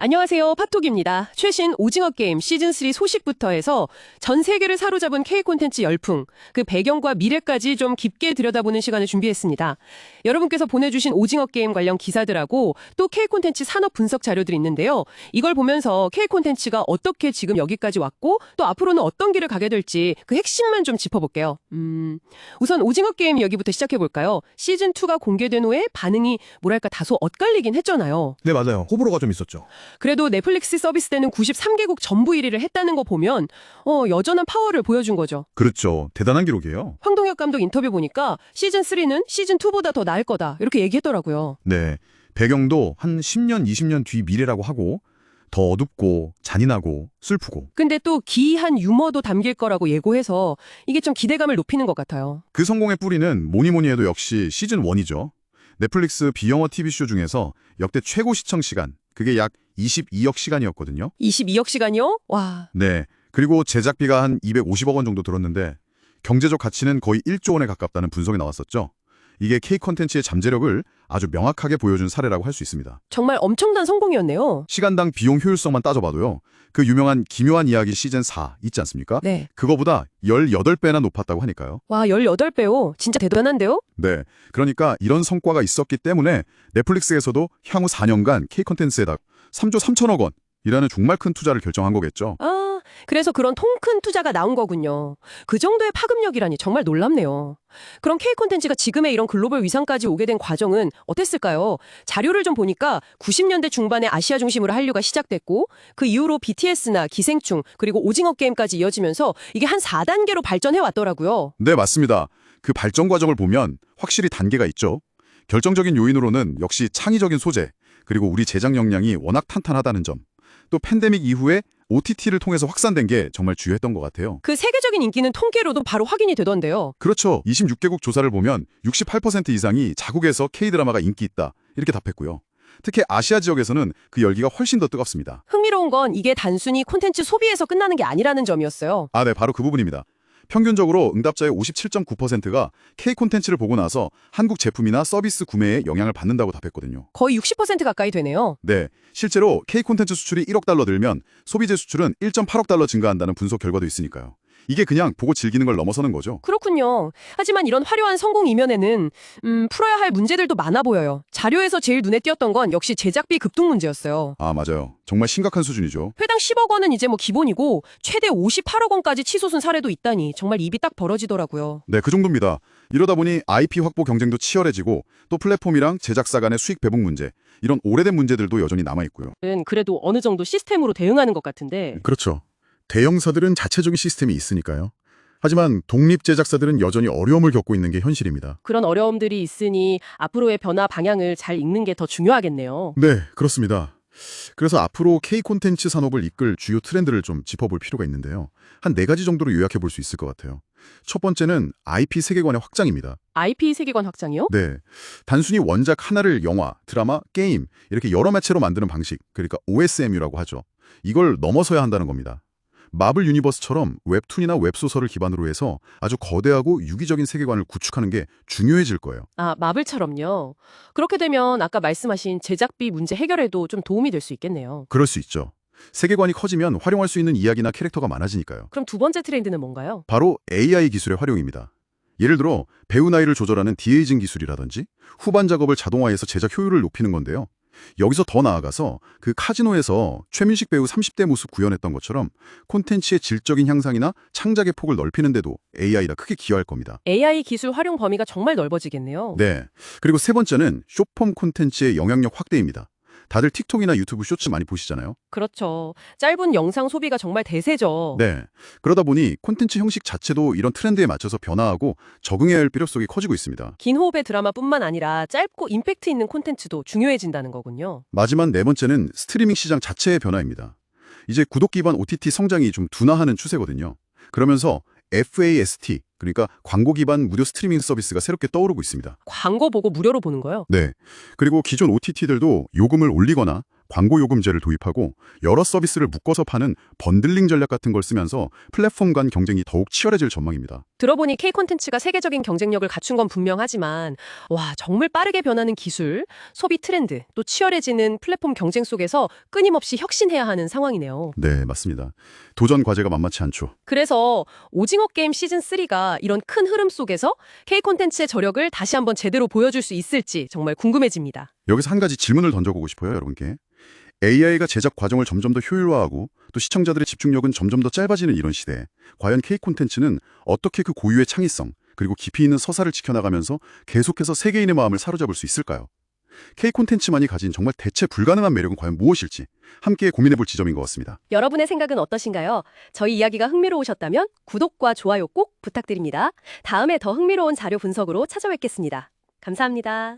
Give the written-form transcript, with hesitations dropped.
안녕하세요. 팟톡입니다. 최신 오징어 게임 시즌3 소식부터 해서 전 세계를 사로잡은 K 콘텐츠 열풍, 그 배경과 미래까지 좀 깊게 들여다보는 시간을 준비했습니다. 여러분께서 보내주신 오징어 게임 관련 기사들하고 또 K 콘텐츠 산업 분석 자료들이 있는데요. 이걸 보면서 K 콘텐츠가 어떻게 지금 여기까지 왔고 또 앞으로는 어떤 길을 가게 될지 그 핵심만 좀 짚어볼게요. 우선 오징어 게임 여기부터 시작해볼까요? 시즌2가 공개된 후에 반응이 뭐랄까 다소 엇갈리긴 했잖아요. 네, 맞아요. 호불호가 좀 있었죠. 그래도 넷플릭스 서비스되는 93개국 전부 1위를 했다는 거 보면 여전한 파워를 보여준 거죠. 그렇죠. 대단한 기록이에요. 황동혁 감독 인터뷰 보니까 시즌3는 시즌2보다 더 나을 거다 이렇게 얘기했더라고요. 네. 배경도 한 10년, 20년 뒤 미래라고 하고 더 어둡고 잔인하고 슬프고 근데 또 기이한 유머도 담길 거라고 예고해서 이게 좀 기대감을 높이는 것 같아요. 그 성공의 뿌리는 뭐니 해도 역시 시즌1이죠. 넷플릭스 비영어 TV쇼 중에서 역대 최고 시청 시간, 그게 약 22억 시간이었거든요. 22억 시간이요? 와. 네. 그리고 제작비가 한 250억 원 정도 들었는데 경제적 가치는 거의 1조 원에 가깝다는 분석이 나왔었죠. 이게 K-콘텐츠의 잠재력을 아주 명확하게 보여준 사례라고 할 수 있습니다. 정말 엄청난 성공이었네요. 시간당 비용 효율성만 따져봐도요. 그 유명한 기묘한 이야기 시즌4 있지 않습니까? 네. 그거보다 18배나 높았다고 하니까요. 와, 18배요? 진짜 대단한데요? 네. 그러니까 이런 성과가 있었기 때문에 넷플릭스에서도 향후 4년간 K-콘텐츠에다 3조 3천억 원이라는 정말 큰 투자를 결정한 거겠죠. 아, 그래서 그런 통 큰 투자가 나온 거군요. 그 정도의 파급력이라니 정말 놀랍네요. 그럼 K-콘텐츠가 지금의 이런 글로벌 위상까지 오게 된 과정은 어땠을까요? 자료를 좀 보니까 90년대 중반에 아시아 중심으로 한류가 시작됐고 그 이후로 BTS나 기생충 그리고 오징어 게임까지 이어지면서 이게 한 4단계로 발전해 왔더라고요. 네, 맞습니다. 그 발전 과정을 보면 확실히 단계가 있죠. 결정적인 요인으로는 역시 창의적인 소재, 그리고 우리 제작 역량이 워낙 탄탄하다는 점, 또 팬데믹 이후에 OTT를 통해서 확산된 게 정말 주요했던 것 같아요. 그 세계적인 인기는 통계로도 바로 확인이 되던데요. 그렇죠. 26개국 조사를 보면 68% 이상이 자국에서 K-드라마가 인기 있다 이렇게 답했고요. 특히 아시아 지역에서는 그 열기가 훨씬 더 뜨겁습니다. 흥미로운 건 이게 단순히 콘텐츠 소비에서 끝나는 게 아니라는 점이었어요. 네, 바로 그 부분입니다. 평균적으로 응답자의 57.9%가 K-콘텐츠를 보고 나서 한국 제품이나 서비스 구매에 영향을 받는다고 답했거든요. 거의 60% 가까이 되네요. 네, 실제로 K-콘텐츠 수출이 1억 달러 늘면 소비재 수출은 1.8억 달러 증가한다는 분석 결과도 있으니까요. 이게 그냥 보고 즐기는 걸 넘어서는 거죠. 그렇군요. 하지만 이런 화려한 성공 이면에는 풀어야 할 문제들도 많아 보여요. 자료에서 제일 눈에 띄었던 건 역시 제작비 급등 문제였어요. 맞아요. 정말 심각한 수준이죠. 회당 10억 원은 이제 뭐 기본이고 최대 58억 원까지 치솟은 사례도 있다니 정말 입이 딱 벌어지더라고요. 네, 그 정도입니다. 이러다 보니 IP 확보 경쟁도 치열해지고 또 플랫폼이랑 제작사 간의 수익 배분 문제, 이런 오래된 문제들도 여전히 남아있고요. 그래도 어느 정도 시스템으로 대응하는 것 같은데. 그렇죠. 대형사들은 자체적인 시스템이 있으니까요. 하지만 독립 제작사들은 여전히 어려움을 겪고 있는 게 현실입니다. 그런 어려움들이 있으니 앞으로의 변화 방향을 잘 읽는 게 더 중요하겠네요. 네, 그렇습니다. 그래서 앞으로 K-콘텐츠 산업을 이끌 주요 트렌드를 좀 짚어볼 필요가 있는데요. 한 4가지 정도로 요약해 볼 수 있을 것 같아요. 첫 번째는 IP 세계관의 확장입니다. IP 세계관 확장이요? 네, 단순히 원작 하나를 영화, 드라마, 게임 이렇게 여러 매체로 만드는 방식, 그러니까 OSMU라고 하죠. 이걸 넘어서야 한다는 겁니다. 마블 유니버스처럼 웹툰이나 웹소설을 기반으로 해서 아주 거대하고 유기적인 세계관을 구축하는 게 중요해질 거예요. 마블처럼요. 그렇게 되면 아까 말씀하신 제작비 문제 해결에도 좀 도움이 될 수 있겠네요. 그럴 수 있죠. 세계관이 커지면 활용할 수 있는 이야기나 캐릭터가 많아지니까요. 그럼 두 번째 트렌드는 뭔가요? 바로 AI 기술의 활용입니다. 예를 들어 배우 나이를 조절하는 디에이징 기술이라든지 후반 작업을 자동화해서 제작 효율을 높이는 건데요. 여기서 더 나아가서 그 카지노에서 최민식 배우 30대 모습 구현했던 것처럼 콘텐츠의 질적인 향상이나 창작의 폭을 넓히는 데도 AI가 크게 기여할 겁니다. AI 기술 활용 범위가 정말 넓어지겠네요. 네. 그리고 세 번째는 숏폼 콘텐츠의 영향력 확대입니다. 다들 틱톡이나 유튜브 쇼츠 많이 보시잖아요. 그렇죠. 짧은 영상 소비가 정말 대세죠. 네. 그러다 보니 콘텐츠 형식 자체도 이런 트렌드에 맞춰서 변화하고 적응해야 할 필요성이 커지고 있습니다. 긴 호흡의 드라마뿐만 아니라 짧고 임팩트 있는 콘텐츠도 중요해진다는 거군요. 마지막 네 번째는 스트리밍 시장 자체의 변화입니다. 이제 구독 기반 OTT 성장이 좀 둔화하는 추세거든요. 그러면서 FAST, 그러니까 광고 기반 무료 스트리밍 서비스가 새롭게 떠오르고 있습니다. 광고 보고 무료로 보는 거요? 네. 그리고 기존 OTT들도 요금을 올리거나 광고 요금제를 도입하고 여러 서비스를 묶어서 파는 번들링 전략 같은 걸 쓰면서 플랫폼 간 경쟁이 더욱 치열해질 전망입니다. 들어보니 K 콘텐츠가 세계적인 경쟁력을 갖춘 건 분명하지만 와, 정말 빠르게 변하는 기술, 소비 트렌드, 또 치열해지는 플랫폼 경쟁 속에서 끊임없이 혁신해야 하는 상황이네요. 네, 맞습니다. 도전 과제가 만만치 않죠. 그래서 오징어 게임 시즌 3가 이런 큰 흐름 속에서 K 콘텐츠의 저력을 다시 한번 제대로 보여줄 수 있을지 정말 궁금해집니다. 여기서 한 가지 질문을 던져보고 싶어요, 여러분께. AI가 제작 과정을 점점 더 효율화하고 또 시청자들의 집중력은 점점 더 짧아지는 이런 시대에 과연 K 콘텐츠는 어떻게 그 고유의 창의성 그리고 깊이 있는 서사를 지켜나가면서 계속해서 세계인의 마음을 사로잡을 수 있을까요? K 콘텐츠만이 가진 정말 대체 불가능한 매력은 과연 무엇일지 함께 고민해볼 지점인 것 같습니다. 여러분의 생각은 어떠신가요? 저희 이야기가 흥미로우셨다면 구독과 좋아요 꼭 부탁드립니다. 다음에 더 흥미로운 자료 분석으로 찾아뵙겠습니다. 감사합니다.